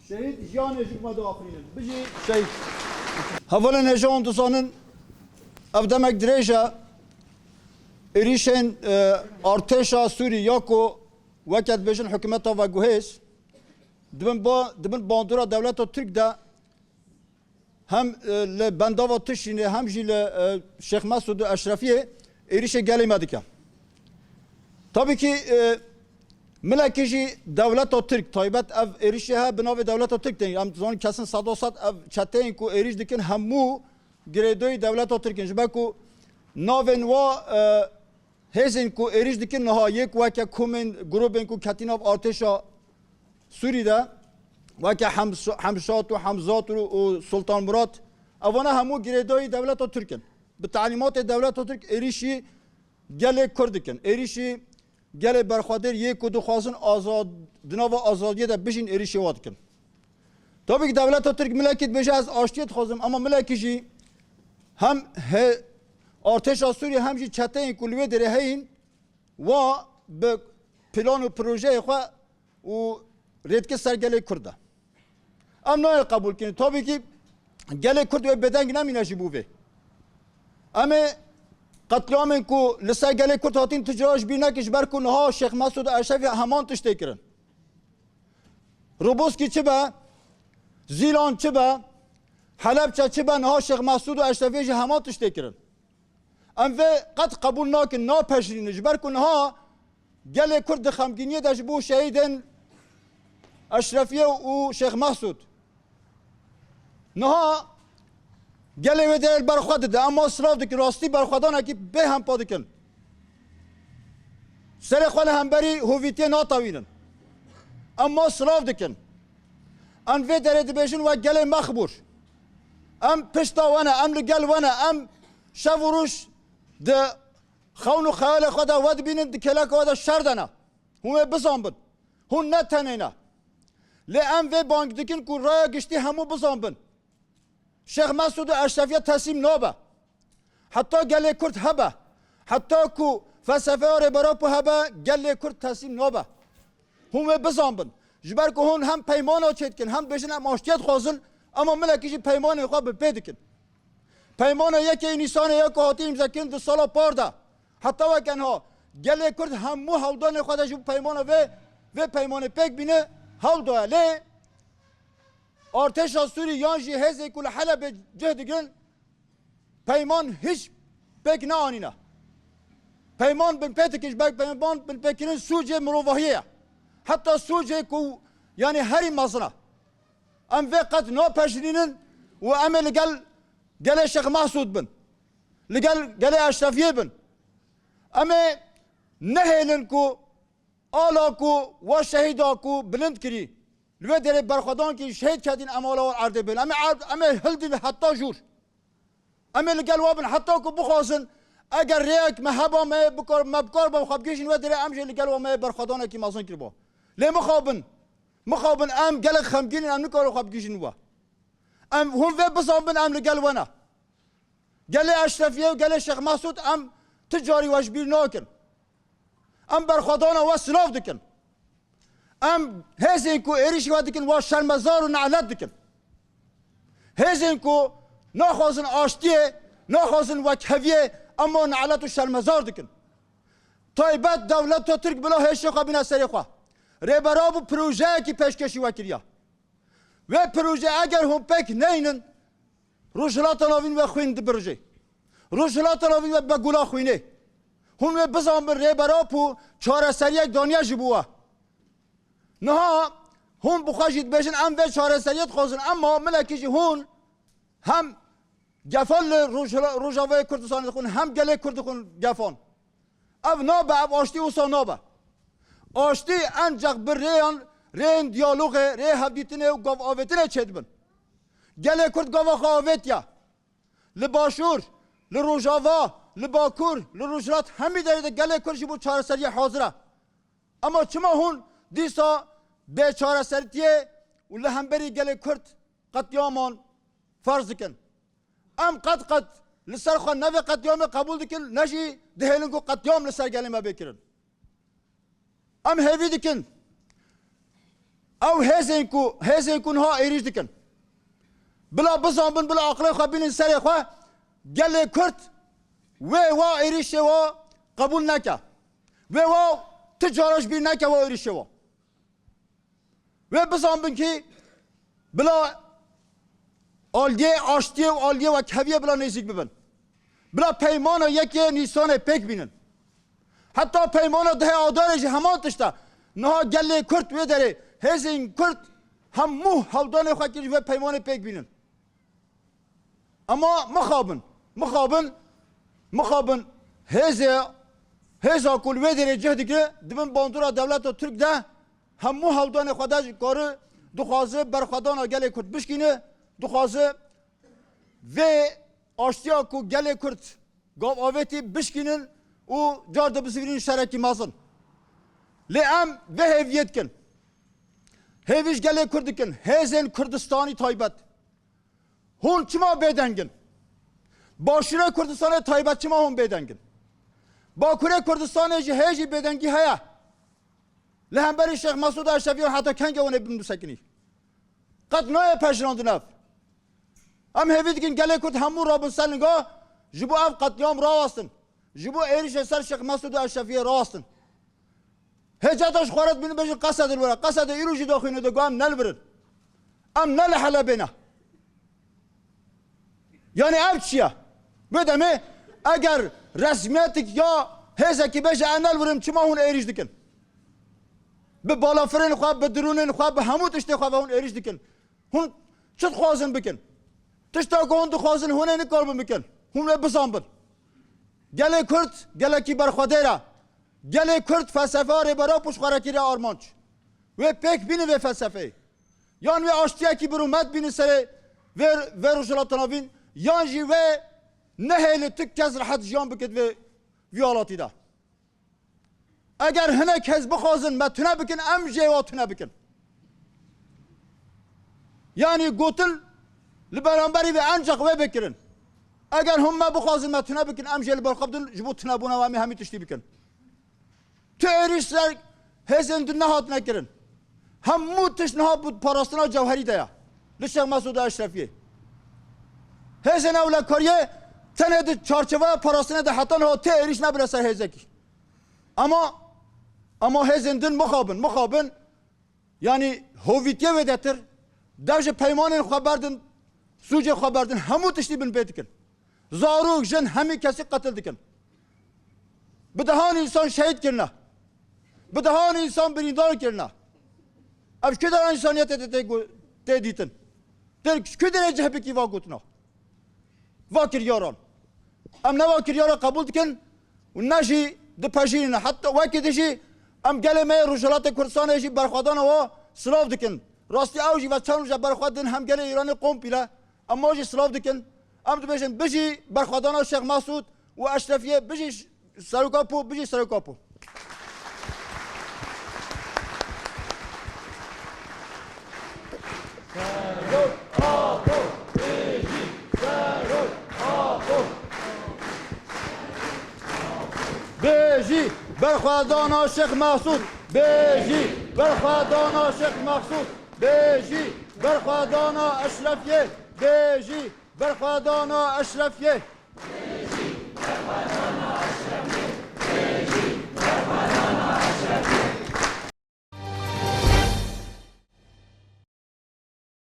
شهید جیان جکمه دو آفرینن بجی شهید هفولا نجان دوستانن افدمک دریجه ایریشن ارتشا سوری یاکو وقت بجن حکومتا و گوهش دبن باندورا دولت ترک ده هم لبنداوا تشینه هم جیل شیخ مسعود اشرفیه ایریش گلی مدکه tabii ki ملکیجی دولت ترک تایبت اف ایریشی ها بناو دولت ترک دین ام زمان کسان صد و صد اف چتین کو ایریش دکن همو گریدوی دولت ترکین جبه کو ناون و هزین کو ایریش دکن نها یک وکه کومن گروبین کو کتیناف ارتشا سوریده وکه حمشات و حمزات و سلطان مراد اوانا همو گریدوی دولت ترکین به تعلیمات دولت ترک ایریشی گله کردکن ایریشی گله برخوادر یک و دو خواستن آزاد دنوا آزادیه ده بشین ایریشی واد کن. tabii ki devlet Türk mülakit beşe az aştiyet xazım ama mülakici hem arteş Suriye hem ji çeteyin kulübe dere heyin ve be plan ve proje xwa u redke sergele kurda. Ama ne kabul kin tabii ki gele kurd ve beden ginamina ji bu ve. Ama قتلامن کو لسه گله کرد هاتین تجارش بینا کش بر کن ها شیخ مسعود اشرفی همان تشته کرن روبوسکی چه با زیلان چه با حلب چه با ها شیخ مسعود اشرفی همان تشته کرن ام و قد قبول ناکن نا پشرینش بر کن ها گله کرد خمگینیه داش بو شهیدن اشرفی و شیخ مسعود نها گله و در برخواد ده اما صراف دکن راستی برخوادانه که به هم پا دکن سر خانه هم بری هویتی ناتوینن اما صراف دکن ان و در ادبیشن و گله مخبور ام پشتا ونه ام لگل ونه ام شوروش ده خون و خیال خدا ود بینن دکلک و ده شردنه هم بزن بن هم نتنینه لی ام و بانک دکن که رای گشتی همو بزن بن شیخ مسعود اشرفی تسلیم نابه حتی گله کرد هبه حتی کو فلسفه ها براپو هبه گله کرد تسلیم نابه هم بزن بن جبر که هون هم پیمان ها چید کن هم بشن هم آشتیت خوازن اما ملکیجی پیمان خواه بپید کن پیمان یکی نیسان یک هاتی امزا کن دو سالا پارده حتی وکن ها گله کرد همو حولدان خودش پیمان و پیمان پیک بینه حول دوه لی ارتش سوری یانجی هزی کل حلب جهد گرن پیمان هیچ پک نه آنینا پیمان بن پیتکش بک پیمان بن پکرین سوجه مروفاهیه حتی سوجه کو یعنی هری مزنا ام وقت نو پشرینن و ام لگل شیخ مسعود بن لگل اشرفیه بن اما نهیلن کو آلا کو و شهیدا کو بلند کری لو در برخوادان که شهید کردین امالا و عرض بین اما هلدین حتی جور اما لگل وابن حتی که بخواسن اگر ریک محبا ما بکار با خبگیشن و در امجه لگل و ما برخوادان که مازن کر با لی مخابن ام گل خمگین ام نکار و خبگیشن و ام هم و بزن بن ام لگل و نه گل اشرفیه و گل شیخ مسعود ام تجاری وشبیر ناکن ام برخوادان و سلاف دکن ام هزین کو ایریشی و دکن و شرمزار و نعلت دکن هزین کو نخوازن آشتیه نخوازن وکهویه اما نعلت و شرمزار دکن تایبت دولت و ترک بلا هشی خواه بینا سری خواه ریبراب و پروژه کی پیشکشی وکریا و پروژه اگر هم پک نینن روشلات ناوین و خوین دی پروژه روشلات ناوین و بگولا خوینه هم بزن بر ریبراب و چاره سری یک دانیا جبوه نه هم بخواهید بشن ام و چهار سریت خوزن اما ملکیجی هون هم گفال روجاوی کردستان خون هم گله کرد خون گفان او نابه او آشتی اوسا نابه آشتی انجاق بر رین دیالوگ ری حبیتنه و گاو آویتنه چید بن گله کرد گاو آویت یا لباشور لروجاوا لباکور لروجرات همی دارید گله کردشی بود چهار سری حاضره اما چما هون دیسا بیچاره سرتیه و لهمبری گله کرد قطیامان فرض کن ام قد لسر خان نوی قطیام قبول دکن نشی دهیلن کو قطیام لسر گله ما بکرن ام هیوی دکن او هزن کو نها ایریج دکن بلا بزن بن بلا عقل خو بین سر خو گل کرد و ایریش و قبول نکه و تجارش بین نکه و ایریش و بزن بن کی بلا آلیه آشتیه و آلیه و کویه بلا نزدیک ببن بلا پیمان یکی نیسان پک بینن حتی پیمان ده آدارش همان تشتا نها گل کرد و داره هزین کرد همو هودان خواهی و پیمان پک بینن اما مخابن هزا کل و داره جهدی که دبن باندورا دولت و ترک ده همو هودان خودش کاره دخوازه برخوادان گل کرد بشکینه دخوازه و آشتیا کو گل کرد گاو آویتی بشکینن و جارده بسیارین شرکی مازن لی ام و هیویت کن هیویش گل کرد کن هزین کردستانی تایبت هون چما بدنگن باشوره کردستان تایبت چما هون بدنگن باکوره کردستان هجی بدنگی هیا لهمبری شیخ مسعود اشرفی و حتی کنگه اونه بندو سکنی قد نوع پشراند نف ام هیوید کن گل کرد همون رابن سنگا جبو اف قتلیام راستن جبو ایریش سر شیخ مسعود اشرفی راستن هجاتش خورد بینو بجن قصد الورا قصد ایروجی داخینو دو گام نل برن ام نل حلبینا yani ev çiye bedeme eğer resmiyetik ya hezeki beje enel vurum çima hun eriş dikin be balafırın xwa be drunun xwa be hemut işte xwa hun eriş dikin hun çıt xwazın bikin tişta kon du xwazın hun ne karbın bikin hun ne bisambın gele Kürt gele ki berxwadera gele Kürt felsefare bara puş xarakire armanç ve pek bini ve felsefe yani ve aştiya ki birumet bini sere ver rujulatanavin yanji ve neheli tük kez rahat jiyan bikit ve viyalatı da. Eğer hene kez bixazın me tüne bikin em jeva tüne bikin. Yani gotil li beramberi ve ancak ve bikirin. Eğer hemme bixazın me tüne bikin em jeli berxabdın jibu tüne buna ve mi hemi tişti bikin. Tü erişler hezin dünne hat nekirin. Hemmu tişneha bu parasına cevheri de ya. Li Şeyh Mesud Eşrefiye. Hezin evle kariye tenedi çarçıva parasını da hatan o te eriş ne bilese hezeki. Ama hezindin muhabın yani hovitiye vedetir. Devce peymanın haberdin suce haberdin hemu tişti bin betikin. Zaruk jin hemi kesik katil dikin. Bidahan insan şehit kirna. Bidahan insan birindar kirna. Ev kadar insaniyet te ditin. Kadar cehebi ki vakutna. Vakir yaran. Am ne vakir yara kabul dikin. Unaji de pajine hatta vakit işi am geleme Rojavlat Kurdistan işi berxwadan o Slav dikin. Rasti avji ve çanuja berxwadin hem gele İran'ı komple ama ji Slav dikin. Am dibejin biji berxwadan Şeyh Mesud ve Eşrefiye biji sarukapu. Beji berxwadana Şeyh Mesud beji berxwadana Şeyh Mesud beji berxwadana Eşrefiye beji berxwadana Eşrefiye